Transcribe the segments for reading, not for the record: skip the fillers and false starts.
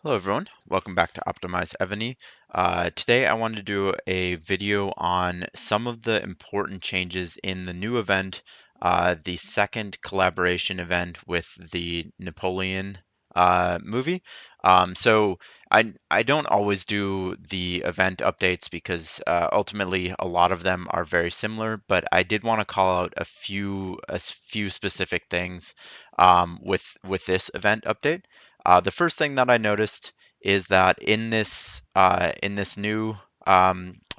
Hello everyone, welcome back to Optimize Evony. Today I wanted to do a video on some of the important changes in the new event, the second collaboration event with the Napoleon movie. So I don't always do the event updates because ultimately a lot of them are very similar, but I did want to call out a few specific things with this event update. The first thing that I noticed is that in this new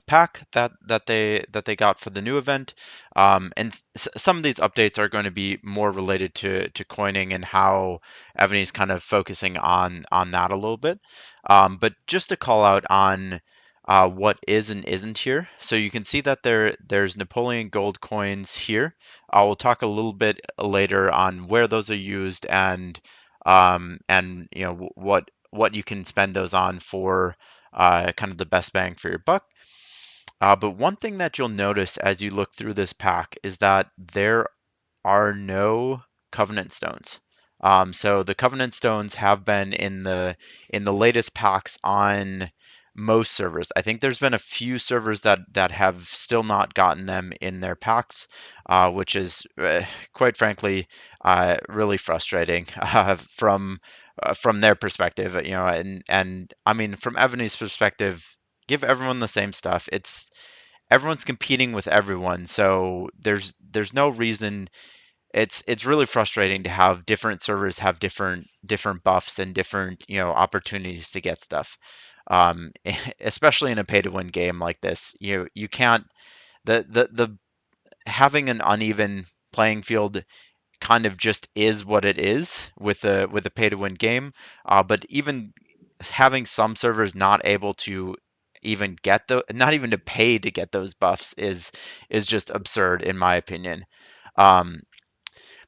pack that they got for the new event, and some of these updates are going to be more related to coining and how Evany's kind of focusing on that a little bit. But just to call out on what is and isn't here. So you can see that there's Napoleon gold coins here. I will talk a little bit later on where those are used and what you can spend those on for kind of the best bang for your buck. But one thing that you'll notice as you look through this pack is that there are no covenant stones. So the covenant stones have been in the latest packs on most servers. I think there's been a few servers that have still not gotten them in their packs, which is quite frankly really frustrating from their perspective. And I mean from Ebony's perspective, give everyone the same stuff. It's everyone's competing with everyone, so there's no reason. It's really frustrating to have different servers have different buffs and different opportunities to get stuff. Especially in a pay to win game like this, you can't the having an uneven playing field kind of just is what it is with a pay to win game. But even having some servers not able to even get the not even to pay to get those buffs is just absurd in my opinion. Um,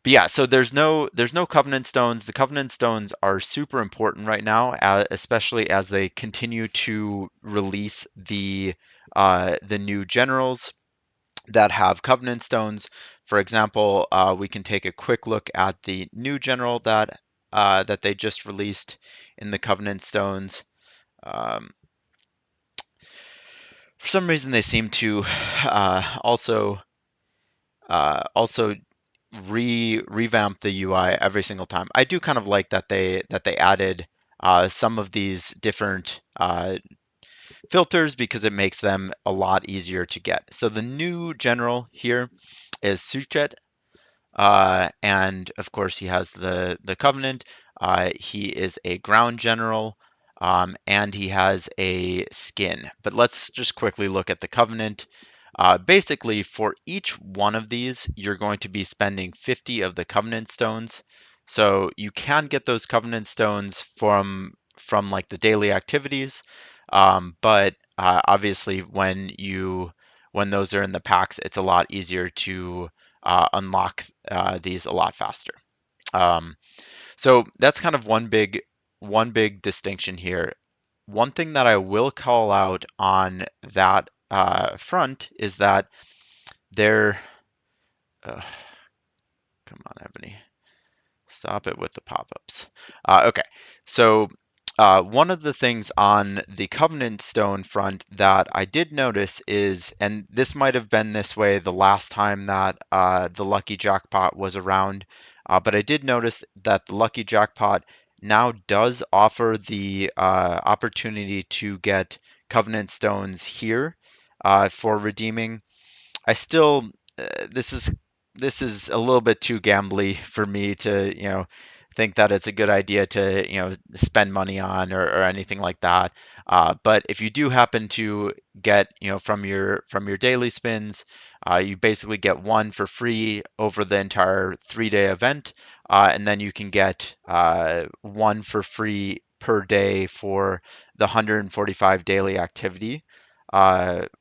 but yeah, so there's no covenant stones. The covenant stones are super important right now, especially as they continue to release the new generals that have covenant stones. For example, we can take a quick look at the new general that they just released in the covenant stones. Um, for some reason, they seem to also revamp the UI every single time. I do kind of like that they added some of these different filters because it makes them a lot easier to get. So the new general here is Suchet, and of course he has the Covenant. He is a ground general, and he has a skin. But let's just quickly look at the Covenant. Basically, for each one of these, you're going to be spending 50 of the Covenant stones. So you can get those Covenant stones from like the daily activities, but obviously when those are in the packs, it's a lot easier to unlock these a lot faster. Um, so that's kind of one big distinction here. One thing that I will call out on that front is that there. Uh, come on, Ebony. Stop it with the pop-ups. Okay, so one of the things on the Covenant Stone front that I did notice is, and this might have been this way the last time that the Lucky Jackpot was around, but I did notice that the Lucky Jackpot now does offer the opportunity to get Covenant Stones here for redeeming. I still this is a little bit too gambly for me to think that it's a good idea to spend money on or anything like that. But if you do happen to get from your daily spins, you basically get one for free over the entire 3-day event, and then you can get one for free per day for the 145 daily activity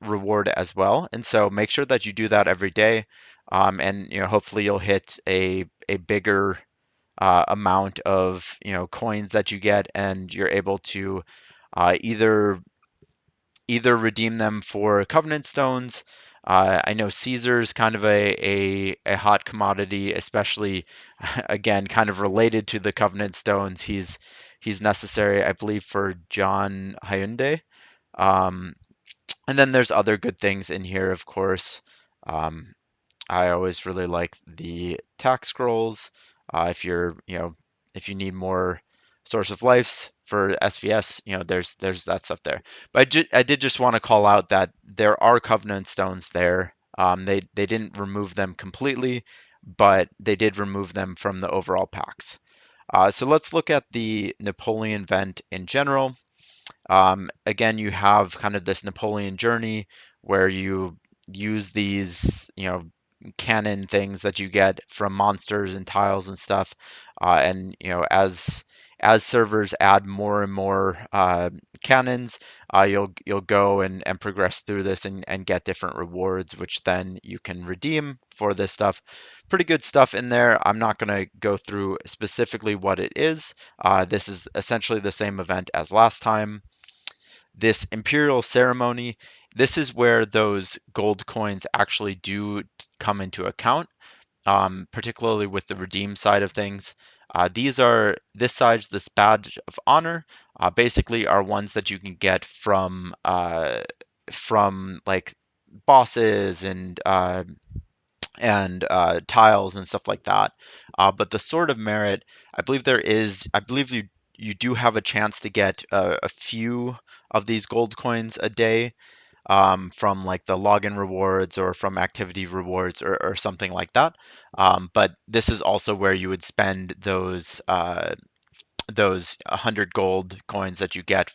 reward as well. And so make sure that you do that every day, and hopefully you'll hit a bigger amount of coins that you get, and you're able to either redeem them for Covenant Stones. I know Caesar's kind of a hot commodity, especially again, kind of related to the Covenant Stones. He's necessary, I believe, for John Hyundai. Um, and then there's other good things in here, of course. Um, I always really like the tax scrolls. If you're, if you need more source of lives for SVS, there's that stuff there. But I did just want to call out that there are Covenant stones there. They didn't remove them completely, but they did remove them from the overall packs. So let's look at the Napoleon vent in general. Again, you have kind of this Napoleon journey where you use these, cannon things that you get from monsters and tiles and stuff. And as servers add more and more cannons, you'll go and progress through this and get different rewards, which then you can redeem for this stuff. Pretty good stuff in there. I'm not going to go through specifically what it is. This is essentially the same event as last time. This Imperial ceremony, this is where those gold coins actually do come into account, particularly with the redeem side of things. This side's this badge of honor, basically are ones that you can get from like bosses and tiles and stuff like that. But the Sword of Merit, I believe you do have a chance to get a few of these gold coins a day from like the login rewards or from activity rewards or something like that. But this is also where you would spend those 100 gold coins that you get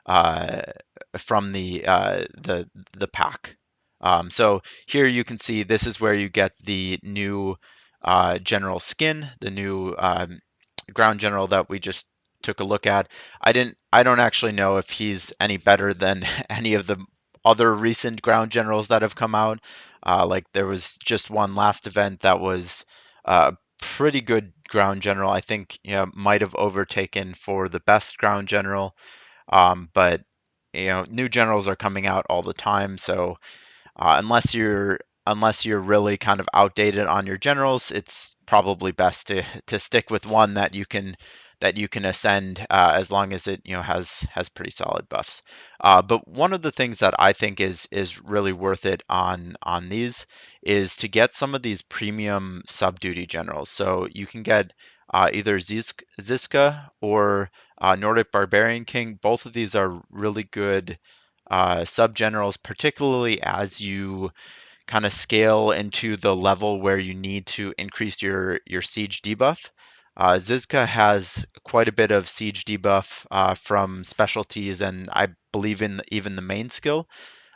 uh, from the pack. So here you can see this is where you get the new general skin, the new ground general that we just took a look at. I don't actually know if he's any better than any of the other recent ground generals that have come out. Like there was just one last event that was pretty good ground general. I think might have overtaken for the best ground general. But new generals are coming out all the time, so unless you're really kind of outdated on your generals, it's probably best to stick with one that you can ascend as long as it has pretty solid buffs. But one of the things that I think is really worth it on these is to get some of these premium sub duty generals. So you can get either Ziska or Nordic Barbarian King. Both of these are really good sub generals, particularly as you kind of scale into the level where you need to increase your siege debuff. Zizka has quite a bit of siege debuff from specialties, and I believe in even the main skill.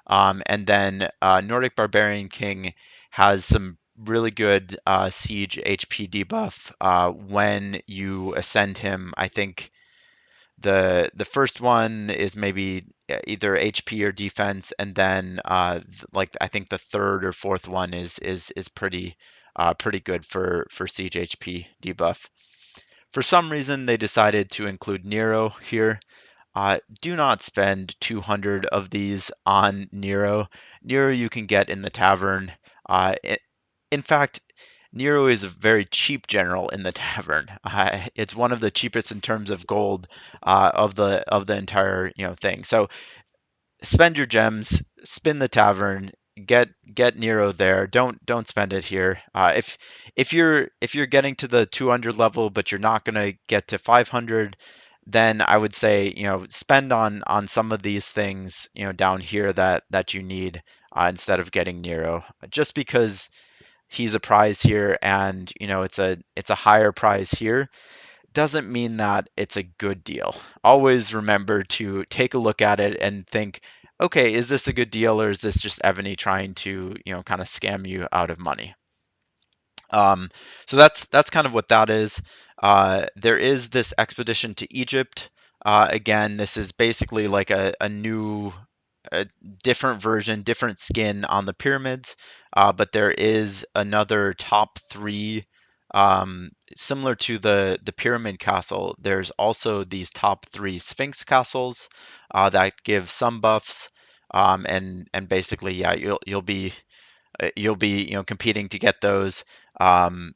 And then Nordic Barbarian King has some really good siege HP debuff when you ascend him. I think the first one is maybe either HP or defense, and then like I think the third or fourth one is pretty good for siege HP debuff. For some reason, they decided to include Nero here. Do not spend 200 of these on Nero. Nero you can get in the tavern. In fact, Nero is a very cheap general in the tavern. It's one of the cheapest in terms of gold of the entire thing. So spend your gems, spin the tavern, get Nero there. Don't spend it here. If you're getting to the 200 level, but you're not gonna get to 500, then I would say spend on some of these things down here that you need instead of getting Nero, just because he's a prize here and it's a higher prize here doesn't mean that it's a good deal. Always remember to take a look at it and think, okay, is this a good deal or is this just Evony trying to, kind of scam you out of money? Um, so that's kind of what that is. There is this expedition to Egypt. Again, this is basically like a different version, different skin on the pyramids, but there is another top three. Similar to the pyramid castle, there's also these top three Sphinx castles that give some buffs, and basically, yeah, you'll be competing to get those. Um,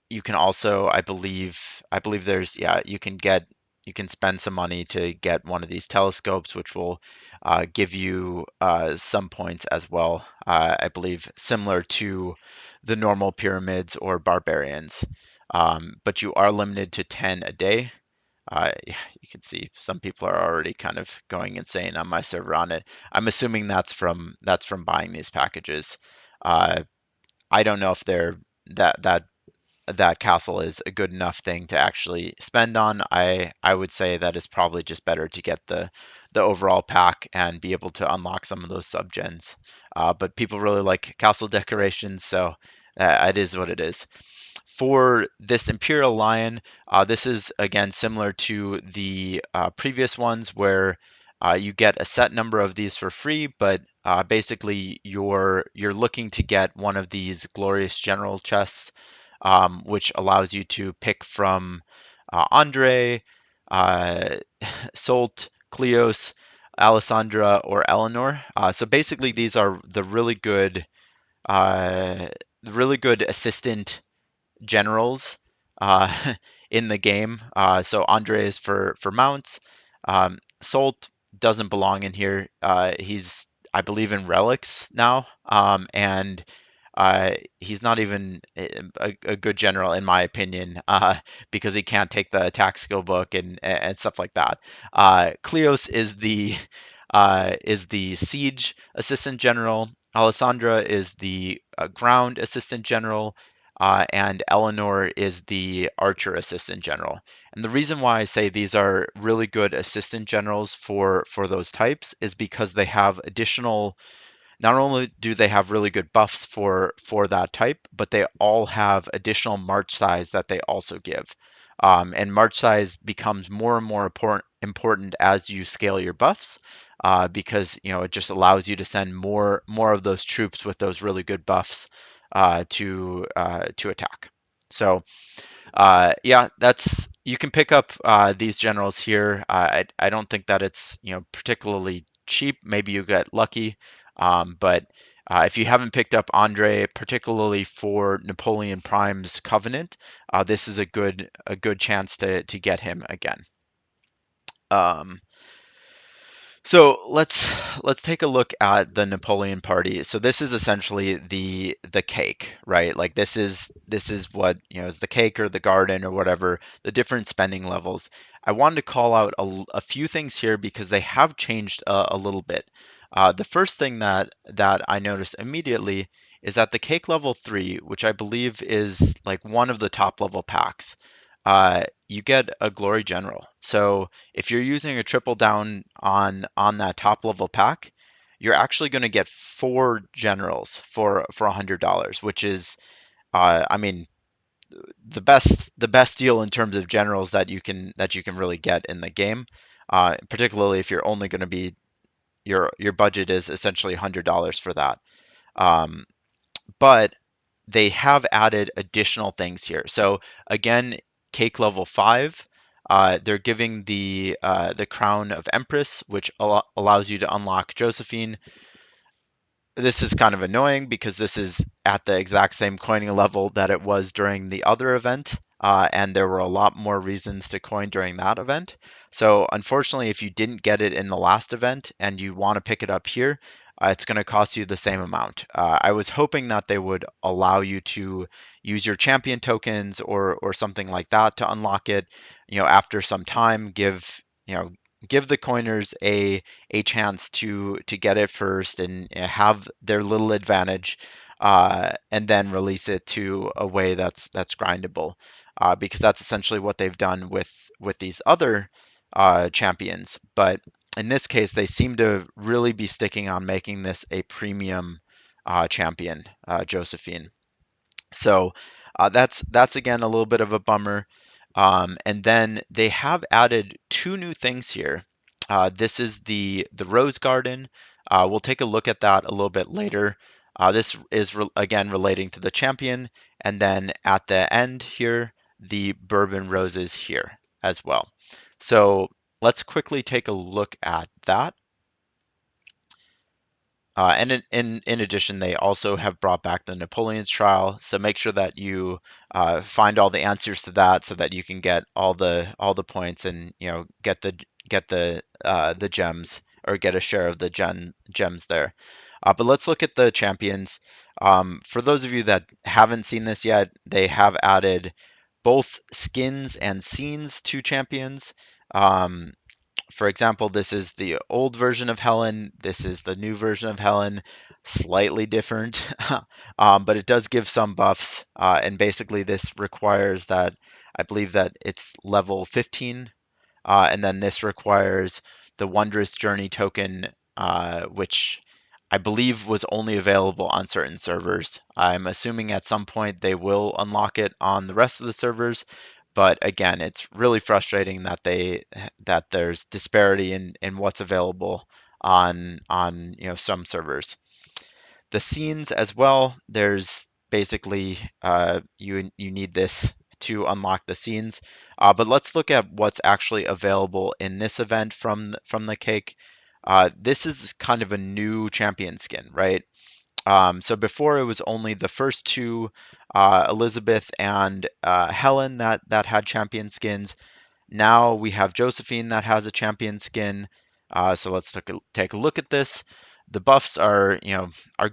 you can also, I believe there's, yeah, you can spend some money to get one of these telescopes, which will give you some points as well. I believe similar to the normal pyramids or barbarians. But you are limited to 10 a day. Yeah, you can see some people are already kind of going insane on my server on it. I'm assuming that's from buying these packages. Uh, I don't know if they're that castle is a good enough thing to actually spend on. I would say that it's probably just better to get the overall pack and be able to unlock some of those subgens. But people really like castle decorations, so it is what it is. For this Imperial Lion, this is again similar to the previous ones where you get a set number of these for free, but basically you're looking to get one of these glorious general chests, which allows you to pick from Andre, uh, Solt, Cleos, Alessandra, or Eleanor. So basically, these are uh, the really good assistant generals in the game. So Andre is for mounts. Solt doesn't belong in here. He's, I believe, in relics now, and he's not even a good general in my opinion, because he can't take the attack skill book and stuff like that. Cleos is the siege assistant general. Alessandra is the ground assistant general, and Eleanor is the archer assistant general. And the reason why I say these are really good assistant generals for those types is because they have additional, not only do they have really good buffs for that type, but they all have additional march size that they also give. And march size becomes more and more important as you scale your buffs, because it just allows you to send more of those troops with those really good buffs to attack. So yeah, that's you can pick up these generals here. I don't think that it's particularly cheap. Maybe you get lucky, but if you haven't picked up Andre, particularly for Napoleon Prime's Covenant, this is a good chance to get him again. Um, so let's take a look at the Napoleon party. So this is essentially the cake, right? Like this is what is the cake or the garden or whatever, the different spending levels. I wanted to call out a few things here because they have changed a little bit. The first thing that I noticed immediately is that the cake level 3, which I believe is like one of the top level packs, you get a glory general. So if you're using a triple down on that top level pack, you're actually going to get 4 generals for $100, which is, I mean, the best deal in terms of generals that you can really get in the game. Particularly if you're only going to be your budget is essentially $100 for that. Um, but they have added additional things here. So again, cake level 5, they're giving the crown of Empress, which allows you to unlock Josephine. This is kind of annoying because this is at the exact same coining level that it was during the other event, and there were a lot more reasons to coin during that event. So unfortunately, if you didn't get it in the last event and you want to pick it up here, it's going to cost you the same amount. I was hoping that they would allow you to use your champion tokens or something like that to unlock it. After some time, give the coiners a chance to get it first and have their little advantage, and then release it to a way that's grindable, because that's essentially what they've done with these other champions. But in this case, they seem to really be sticking on making this a premium champion, Josephine. So that's again a little bit of a bummer. And then they have added 2 new things here. This is the rose garden. We'll take a look at that a little bit later. This is again relating to the champion, and then at the end here, the bourbon roses here as well. So let's quickly take a look at that. And in addition, they also have brought back the Napoleon's trial. So make sure that you find all the answers to that, so that you can get all the points and get the gems, or get a share of the gems there. But let's look at the champions. For those of you that haven't seen this yet, they have added both skins and scenes to champions. Um, for example, this is the old version of Helen. This is the new version of Helen. Slightly different, but it does give some buffs. And basically, this requires that I believe that it's level 15, and then this requires the Wondrous Journey token, which I believe was only available on certain servers. I'm assuming at some point they will unlock it on the rest of the servers, but again, it's really frustrating that there's disparity in what's available on some servers. The scenes as well, there's basically you need this to unlock the scenes. But let's look at what's actually available in this event from the cake. This is kind of a new champion skin, right? So before it was only the first two, Elizabeth and Helen, that had champion skins. Now we have Josephine that has a champion skin. So let's take a look at this. The buffs are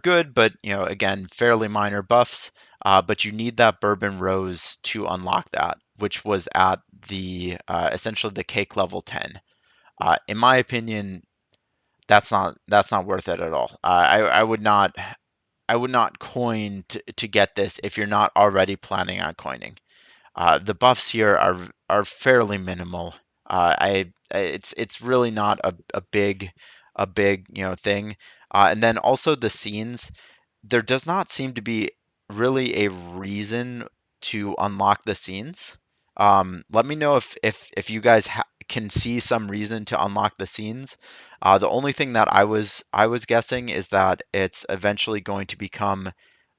good, but again, fairly minor buffs. But you need that Bourbon Rose to unlock that, which was at the essentially the cake level 10. In my opinion, that's not worth it at all. I would not coin to get this if you're not already planning on coining. The buffs here are fairly minimal. It's really not a big thing. And then also the scenes, there does not seem to be really a reason to unlock the scenes. Let me know if you guys can see some reason to unlock the scenes. The only thing that I was guessing is that it's eventually going to become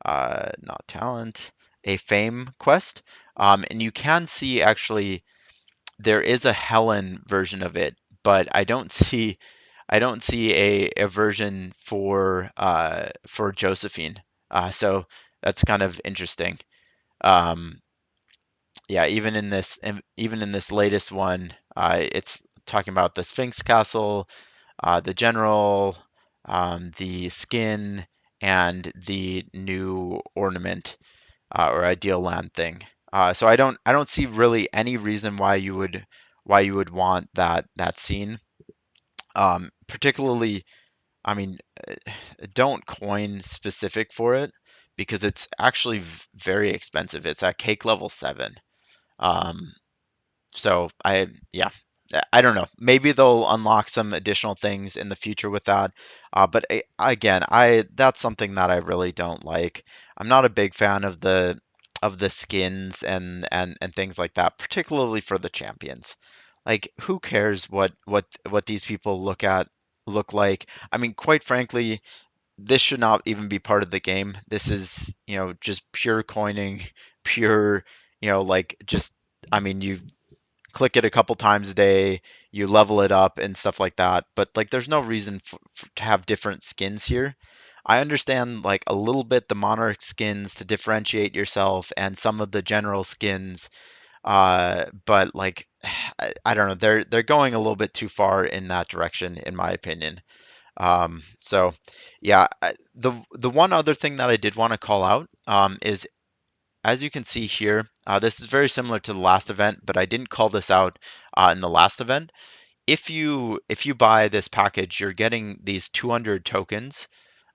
not talent, a fame quest. And you can see actually there is a Helen version of it, but I don't see a version for Josephine. So that's kind of interesting. Um, yeah, even in this latest one, it's talking about the Sphinx Castle, the general, the skin, and the new ornament, or ideal land thing. So I don't see really any reason why you would want that scene. Particularly, I mean, uh, don't coin specific for it, because it's actually very expensive. It's at cake level 7. Um, so yeah, I don't know. Maybe they'll unlock some additional things in the future with that. But again, that's something that I really don't like. I'm not a big fan of the skins and things like that, particularly for the champions. Like, who cares what these people look like? I mean, quite frankly, this should not even be part of the game. This is, just pure coining, pure, like, just, I mean, you click it a couple times a day, you level it up and stuff like that. But like, there's no reason to have different skins here. I understand like a little bit the monarch skins to differentiate yourself and some of the general skins, but like, I don't know, they're going a little bit too far in that direction, in my opinion. So yeah, the one other thing that I did want to call out, is, as you can see here, this is very similar to the last event, but I didn't call this out in the last event. If you buy this package, you're getting these 200 tokens,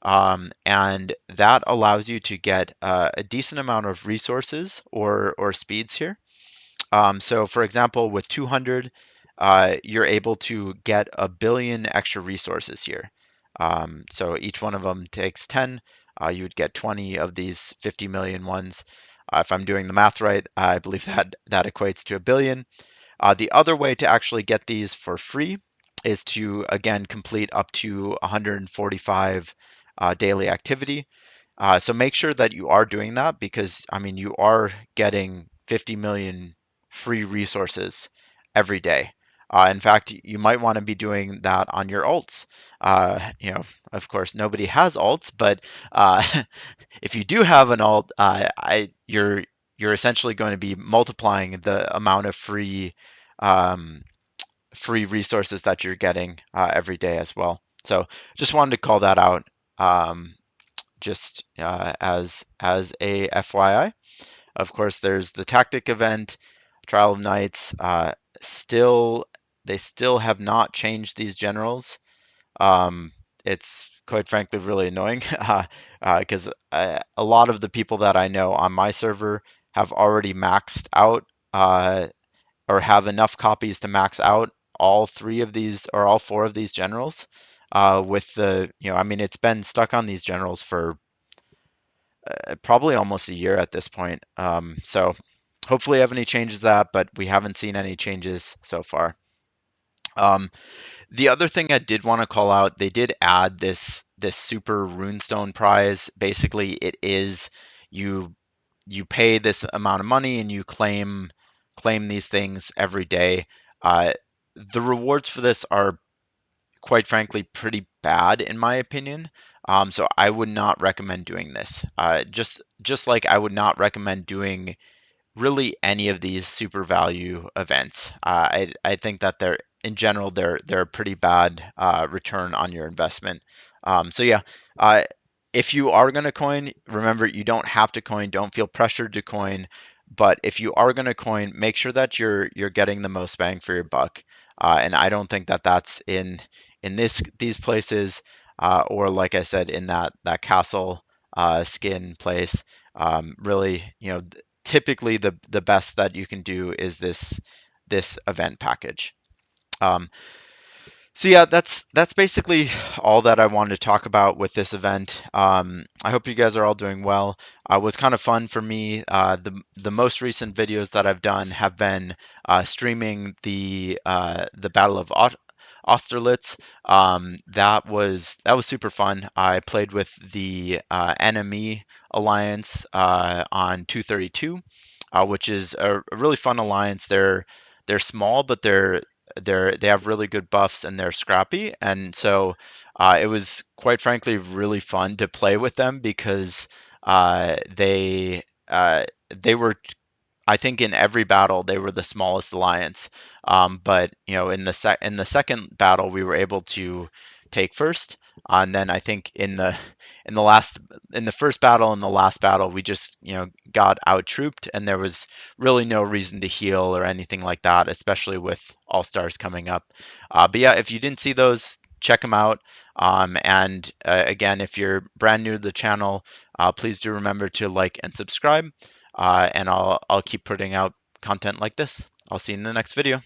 and that allows you to get a decent amount of resources or speeds here. So for example, with 200, you're able to get a billion extra resources here. So each one of them takes 10. You would get 20 of these 50 million ones. If I'm doing the math right, I believe that equates to a billion. The other way to actually get these for free is to, again, complete up to 145 daily activity. So make sure that you are doing that, because I mean, you are getting 50 million free resources every day. In fact, you might want to be doing that on your alts. Of course, nobody has alts, but uh, if you do have an alt, you're essentially going to be multiplying the amount of um, free resources that you're getting every day as well. So just wanted to call that out, just as a FYI. Of course, there's the tactic event, Trial of Knights. Still, they still have not changed these generals. Um, it's quite frankly really annoying because a lot of the people that I know on my server have already maxed out or have enough copies to max out all three of these or all four of these generals. With I mean, it's been stuck on these generals for probably almost a year at this point. So hopefully Evony changes that, but we haven't seen any changes so far. Um, the other thing I did want to call out, they did add this super runestone prize. Basically, it is you you pay this amount of money and you claim these things every day. Uh, the rewards for this are quite frankly pretty bad in my opinion. So I would not recommend doing this. Just like I would not recommend doing really any of these super value events. I think that they're in general they're a pretty bad return on your investment. So yeah, uh, if you are going to coin, remember you don't have to coin. Don't feel pressured to coin. But if you are going to coin, make sure that you're getting the most bang for your buck. And I don't think that that's in these places, or like I said, in that castle skin place. Really, typically the best that you can do is this event package. Um, so yeah, that's basically all that I wanted to talk about with this event. I hope you guys are all doing well. It was kind of fun for me. The most recent videos that I've done have been streaming the Battle of Austerlitz. That was super fun. I played with the Enemy Alliance on 232, which is a really fun alliance. They're small, but they have really good buffs and they're scrappy. And so it was quite frankly really fun to play with them because they were, I think, in every battle they were the smallest alliance. But in the second battle we were able to take first, and then I think in the last in the first battle and the last battle we just got out trooped, and there was really no reason to heal or anything like that, especially with All Stars coming up. But yeah, if you didn't see those, check them out. And again, if you're brand new to the channel, please do remember to like and subscribe, and I'll keep putting out content like this. I'll see you in the next video.